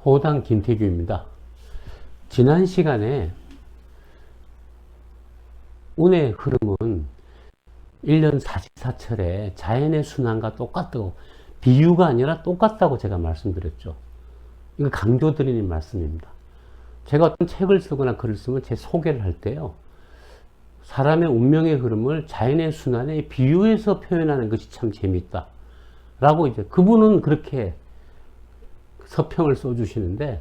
호당 김태규입니다. 지난 시간에 운의 흐름은 1년 44철에 자연의 순환과 똑같다고, 비유가 아니라 똑같다고 제가 말씀드렸죠. 이거 강조드리는 말씀입니다. 제가 어떤 책을 쓰거나 글을 쓰면 제 소개를 할 때요, 사람의 운명의 흐름을 자연의 순환에 비유해서 표현하는 것이 참 재밌다 라고 이제 그분은 그렇게 서평을 써주시는데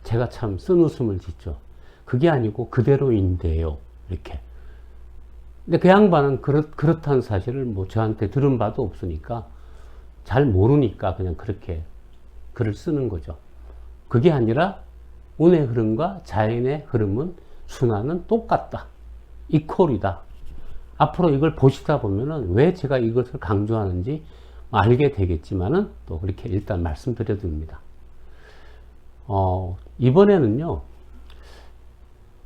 제가 참 쓴웃음을 짓죠. 그게 아니고 그대로인데요, 이렇게. 근데 그 양반은 그렇다는 사실을 뭐 저한테 들은 바도 없으니까, 잘 모르니까 그냥 그렇게 글을 쓰는 거죠. 그게 아니라 운의 흐름과 자연의 흐름은, 순환은 똑같다, 이퀄이다. 앞으로 이걸 보시다 보면은 왜 제가 이것을 강조하는지 알게 되겠지만은 또 그렇게 일단 말씀드려 둡니다. 이번에는요,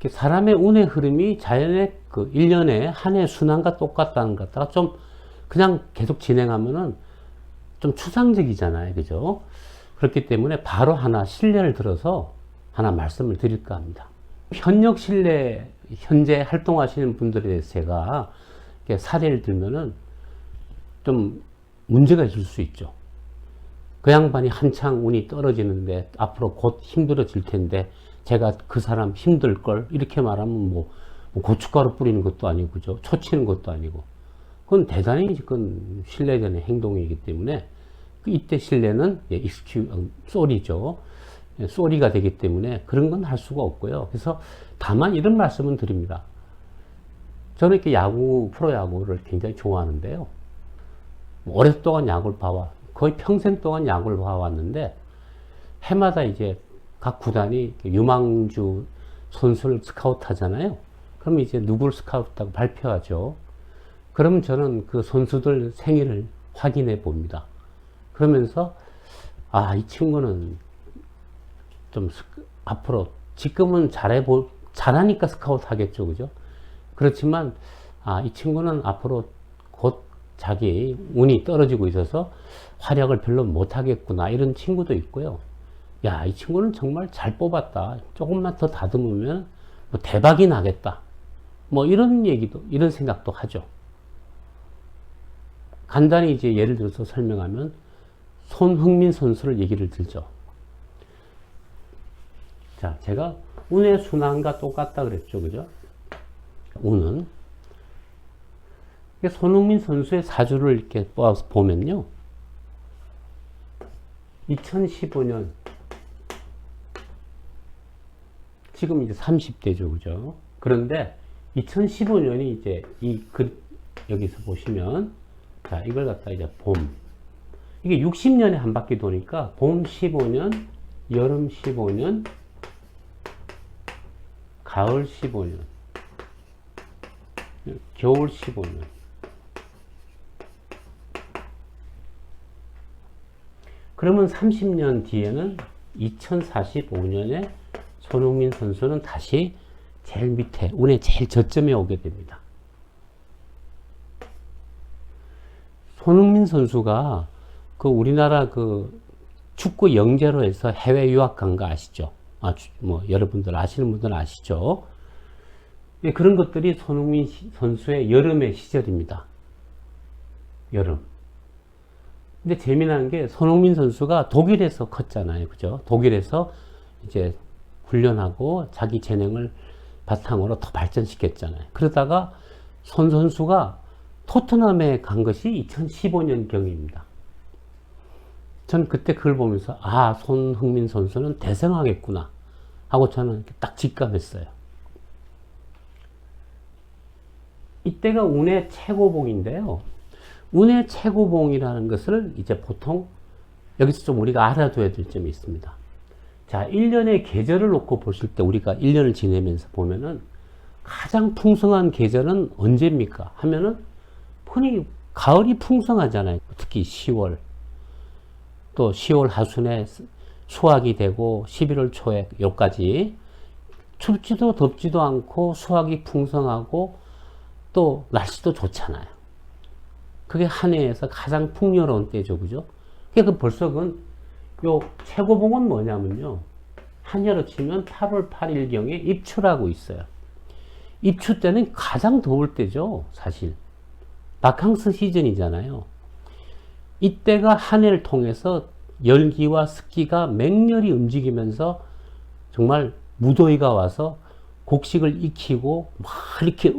사람의 운의 흐름이 자연의 그 1년의 한 해 순환과 똑같다는 것 갖다가 좀 그냥 계속 진행하면은 좀 추상적이잖아요. 그죠? 그렇기 때문에 바로 하나 실례를 들어서 하나 말씀을 드릴까 합니다. 현역 실내, 현재 활동하시는 분들에 대해서 제가 사례를 들면은 좀 문제가 있을 수 있죠. 그 양반이 한창 운이 떨어지는데 앞으로 곧 힘들어질 텐데 제가 그 사람 힘들 걸 이렇게 말하면 뭐 고춧가루 뿌리는 것도 아니고, 그죠? 초치는 것도 아니고, 그건 대단히 그건 신뢰되는 행동이기 때문에 이때 신뢰는 쏘리죠. 쏘리가 되기 때문에 그런 건 할 수가 없고요. 그래서 다만 이런 말씀은 드립니다. 저는 이렇게 프로야구를 굉장히 좋아하는데요. 오랫동안 야구를 거의 평생 동안 야구를 봐왔는데, 해마다 이제 각 구단이 유망주 선수를 스카우트 하잖아요. 그럼 이제 누구를 스카우트하고 발표하죠. 그러면 저는 그 선수들 생일을 확인해 봅니다. 그러면서, 이 친구는 좀 앞으로, 지금은 잘하니까 스카우트 하겠죠. 그죠? 그렇지만, 이 친구는 앞으로 곧 자기 운이 떨어지고 있어서 활약을 별로 못하겠구나, 이런 친구도 있고요. 야, 이 친구는 정말 잘 뽑았다, 조금만 더 다듬으면 뭐 대박이 나겠다, 뭐 이런 얘기도, 이런 생각도 하죠. 간단히 이제 예를 들어서 설명하면 손흥민 선수를 얘기를 들죠. 자, 제가 운의 순환과 똑같다 그랬죠. 그죠? 운은 손흥민 선수의 사주를 이렇게 보면요, 2015년, 지금 이제 30대죠. 그죠? 그런데 2015년이 이제 여기서 보시면, 자, 이걸 갖다 이제 이게 60년에 한 바퀴 도니까 봄 15년, 여름 15년, 가을 15년, 겨울 15년. 그러면 30년 뒤에는 2045년에 손흥민 선수는 다시 제일 밑에, 운의 제일 저점에 오게 됩니다. 손흥민 선수가 그 우리나라 그 축구 영재로 해서 해외 유학 간 거 아시죠? 뭐 여러분들 아시는 분들은 아시죠? 네, 그런 것들이 손흥민 선수의 여름의 시절입니다. 여름. 근데 재미난 게, 손흥민 선수가 독일에서 컸잖아요. 그죠? 독일에서 이제 훈련하고 자기 재능을 바탕으로 더 발전시켰잖아요. 그러다가 손 선수가 토트넘에 간 것이 2015년 경입니다. 전 그때 그걸 보면서, 손흥민 선수는 대성하겠구나 하고 저는 딱 직감했어요. 이때가 운의 최고봉인데요. 운의 최고봉이라는 것을 이제 보통 여기서 좀 우리가 알아둬야 될 점이 있습니다. 자, 1년의 계절을 놓고 보실 때 우리가 1년을 지내면서 보면은 가장 풍성한 계절은 언제입니까? 하면은 흔히 가을이 풍성하잖아요. 특히 10월. 또 10월 하순에 수확이 되고 11월 초에 여기까지 춥지도 덥지도 않고 수확이 풍성하고 또 날씨도 좋잖아요. 그게 한 해에서 가장 풍요로운 때죠. 그죠? 그러니까 벌써 요 최고봉은 뭐냐면요, 한여로 치면 8월 8일경에 입추라고 있어요. 입추 때는 가장 더울 때죠, 사실. 바캉스 시즌이잖아요. 이때가 한 해를 통해서 열기와 습기가 맹렬히 움직이면서 정말 무더위가 와서 곡식을 익히고 막 이렇게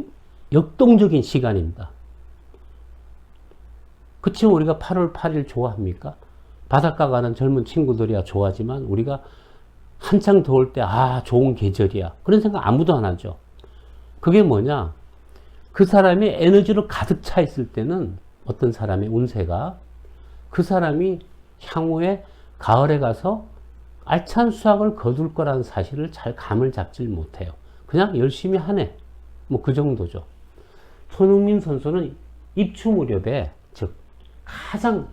역동적인 시간입니다. 그치만 우리가 8월 8일 좋아합니까? 바닷가 가는 젊은 친구들이야 좋아하지만 우리가 한창 더울 때 좋은 계절이야 그런 생각 아무도 안 하죠. 그게 뭐냐? 그 사람이 에너지로 가득 차 있을 때는 어떤 사람의 운세가 그 사람이 향후에 가을에 가서 알찬 수확을 거둘 거라는 사실을 잘 감을 잡질 못해요. 그냥 열심히 하네. 뭐 그 정도죠. 손흥민 선수는 입추 무렵에 즉 가장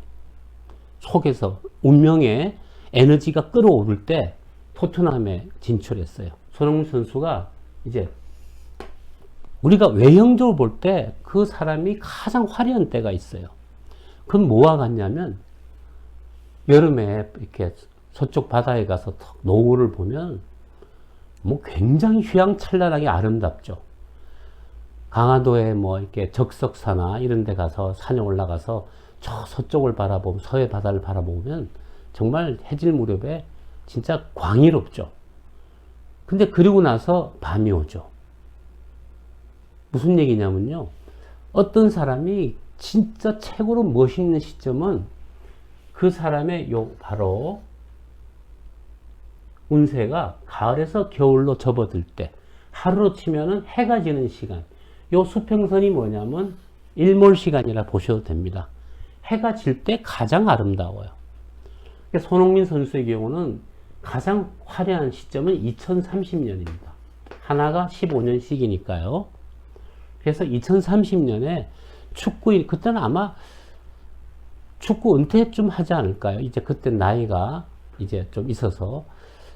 속에서 운명의 에너지가 끌어오를 때 토트넘에 진출했어요. 손흥민 선수가 이제 우리가 외형적으로 볼 때 그 사람이 가장 화려한 때가 있어요. 그건 뭐와 같냐면 여름에 이렇게 서쪽 바다에 가서 노을을 보면 뭐 굉장히 휘황찬란하게 아름답죠. 강화도에 뭐 이렇게 적석사나 이런 데 가서 산에 올라가서 저 서쪽을 바라보면 서해 바다를 바라보면 정말 해질 무렵에 진짜 광일없죠. 근데 그리고 나서 밤이 오죠. 무슨 얘기냐면요. 어떤 사람이 진짜 최고로 멋있는 시점은 그 사람의 바로 운세가 가을에서 겨울로 접어들 때 하루로 치면은 해가 지는 시간. 요 수평선이 뭐냐면 일몰 시간이라 보셔도 됩니다. 해가 질 때 가장 아름다워요. 손흥민 선수의 경우는 가장 화려한 시점은 2030년입니다. 하나가 15년씩이니까요. 그래서 2030년에 그때는 아마 축구 은퇴쯤 하지 않을까요? 이제 그때 나이가 이제 좀 있어서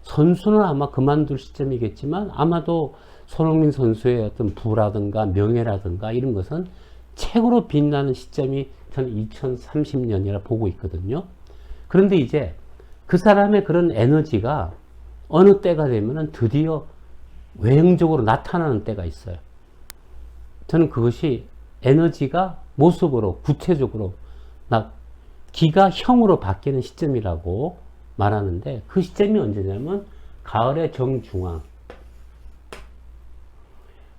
선수는 아마 그만둘 시점이겠지만 아마도 손흥민 선수의 어떤 부라든가 명예라든가 이런 것은 최고로 빛나는 시점이 저는 2030년이라 보고 있거든요. 그런데 이제 그 사람의 그런 에너지가 어느 때가 되면은 드디어 외형적으로 나타나는 때가 있어요. 저는 그것이 에너지가 모습으로 구체적으로 기가 형으로 바뀌는 시점이라고 말하는데 그 시점이 언제냐면 가을의 정중앙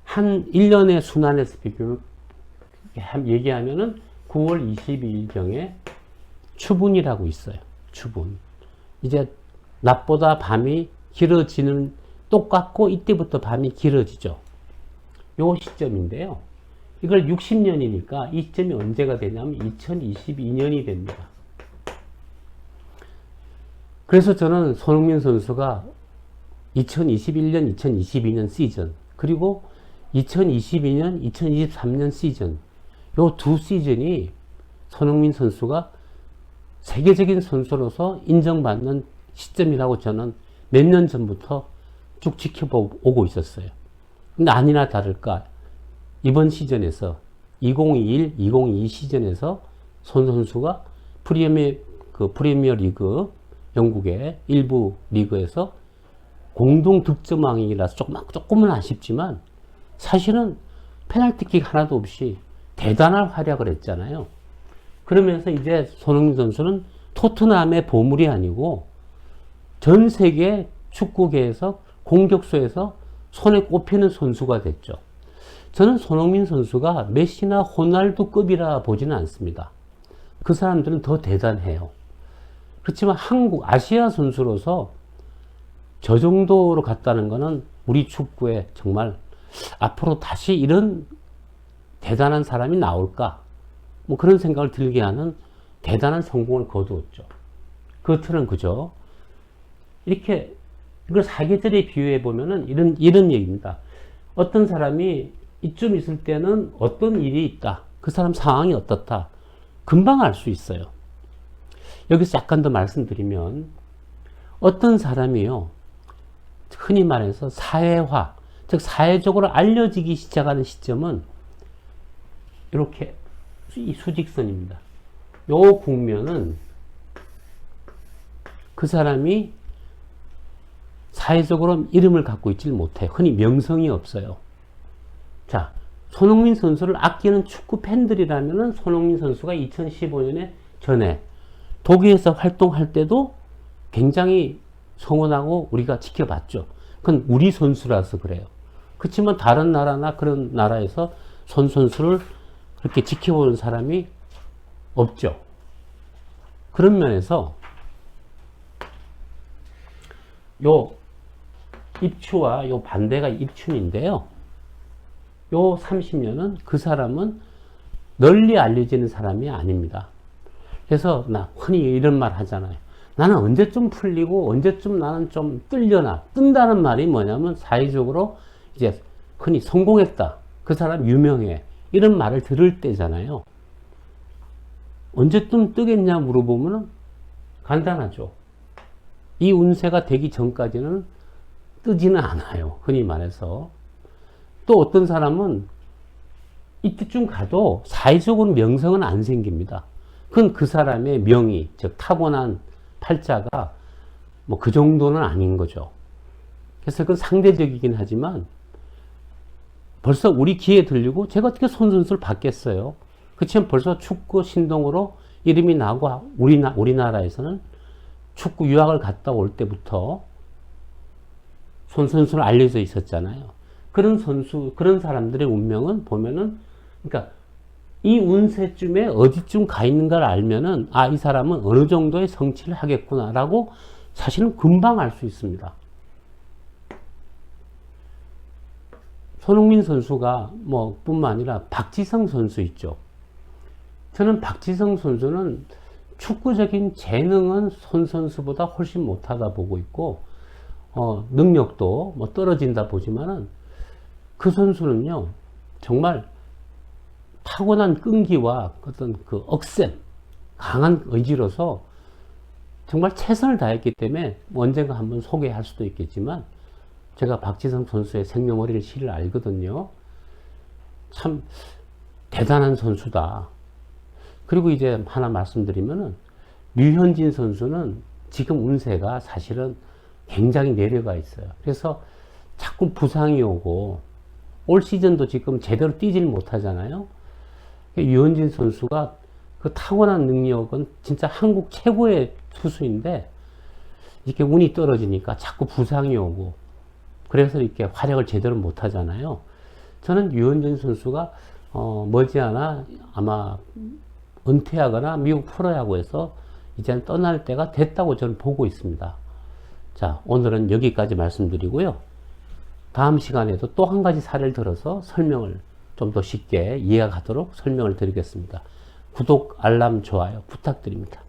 한 1년의 순환에서 얘기하면은 9월 22일경에 추분이라고 있어요. 추분. 이제 낮보다 밤이 길어지는 똑같고 이때부터 밤이 길어지죠. 요 시점인데요. 이걸 60년이니까 이 시점이 언제가 되냐면 2022년이 됩니다. 그래서 저는 손흥민 선수가 2021년, 2022년 시즌 그리고 2022년, 2023년 시즌 요 두 시즌이 손흥민 선수가 세계적인 선수로서 인정받는 시점이라고 저는 몇 년 전부터 쭉 지켜오고 있었어요. 근데 아니나 다를까 이번 시즌에서 2021, 2022 시즌에서 손 선수가 프리미어 리그 영국의 일부 리그에서 공동 득점왕이라서 조금은 아쉽지만 사실은 페널티킥 하나도 없이 대단한 활약을 했잖아요. 그러면서 이제 손흥민 선수는 토트넘의 보물이 아니고 전 세계 축구계에서 공격수에서 손에 꼽히는 선수가 됐죠. 저는 손흥민 선수가 메시나 호날두급이라 보지는 않습니다. 그 사람들은 더 대단해요. 그렇지만 아시아 선수로서 저 정도로 갔다는 것은 우리 축구에 정말 앞으로 다시 이런 대단한 사람이 나올까? 뭐 그런 생각을 들게 하는 대단한 성공을 거두었죠. 그 틀은 그죠? 이렇게 이걸 사계절에 비유해 보면은 이런 얘기입니다. 어떤 사람이 이쯤 있을 때는 어떤 일이 있다. 그 사람 상황이 어떻다. 금방 알 수 있어요. 여기서 약간 더 말씀드리면 어떤 사람이요. 흔히 말해서 사회화, 즉 사회적으로 알려지기 시작하는 시점은 이렇게 이 수직선입니다. 요 국면은 그 사람이 사회적으로 이름을 갖고 있질 못해. 흔히 명성이 없어요. 자, 손흥민 선수를 아끼는 축구 팬들이라면은 손흥민 선수가 2015년에 전에 독일에서 활동할 때도 굉장히 성원하고 우리가 지켜봤죠. 그건 우리 선수라서 그래요. 그렇지만 다른 나라나 그런 나라에서 선수를 그렇게 지켜보는 사람이 없죠. 그런 면에서 요 입추와 요 반대가 입춘인데요. 요 30년은 그 사람은 널리 알려지는 사람이 아닙니다. 그래서 나 흔히 이런 말 하잖아요. 나는 언제쯤 풀리고 언제쯤 나는 좀 뜰려나. 뜬다는 말이 뭐냐면 사회적으로 이제 흔히 성공했다. 그 사람 유명해. 이런 말을 들을 때잖아요. 언제쯤 뜨겠냐 물어보면 간단하죠. 이 운세가 되기 전까지는 뜨지는 않아요. 흔히 말해서. 또 어떤 사람은 이때쯤 가도 사회적으로 명성은 안 생깁니다. 그건 그 사람의 명의, 즉 타고난 팔자가 뭐 그 정도는 아닌 거죠. 그래서 그건 상대적이긴 하지만 벌써 우리 귀에 들리고 제가 어떻게 손선수를 받겠어요. 그렇지만 벌써 축구 신동으로 이름이 나고 우리나라에서는 축구 유학을 갔다 올 때부터 손선수로 알려져 있었잖아요. 그런 선수, 그런 사람들의 운명은 보면은, 그러니까 이 운세쯤에 어디쯤 가 있는가를 알면은, 아, 이 사람은 어느 정도의 성취를 하겠구나라고 사실은 금방 알 수 있습니다. 손흥민 선수가 뭐 뿐만 아니라 박지성 선수 있죠. 저는 박지성 선수는 축구적인 재능은 손 선수보다 훨씬 못하다 보고 있고, 능력도 뭐 떨어진다 보지만은 그 선수는요, 정말 타고난 끈기와 어떤 그 억셈, 강한 의지로서 정말 최선을 다했기 때문에 언젠가 한번 소개할 수도 있겠지만, 제가 박지성 선수의 생년월일 시를 알거든요. 참 대단한 선수다. 그리고 이제 하나 말씀드리면은, 류현진 선수는 지금 운세가 사실은 굉장히 내려가 있어요. 그래서 자꾸 부상이 오고, 올 시즌도 지금 제대로 뛰질 못하잖아요. 류현진 선수가 그 타고난 능력은 진짜 한국 최고의 투수인데, 이렇게 운이 떨어지니까 자꾸 부상이 오고, 그래서 이렇게 활약을 제대로 못하잖아요. 저는 류현진 선수가 머지않아 아마 은퇴하거나 미국 프로야구에서 이제는 떠날 때가 됐다고 저는 보고 있습니다. 자, 오늘은 여기까지 말씀드리고요. 다음 시간에도 또 한 가지 사례를 들어서 설명을 좀 더 쉽게 이해하도록 설명을 드리겠습니다. 구독, 알람, 좋아요 부탁드립니다.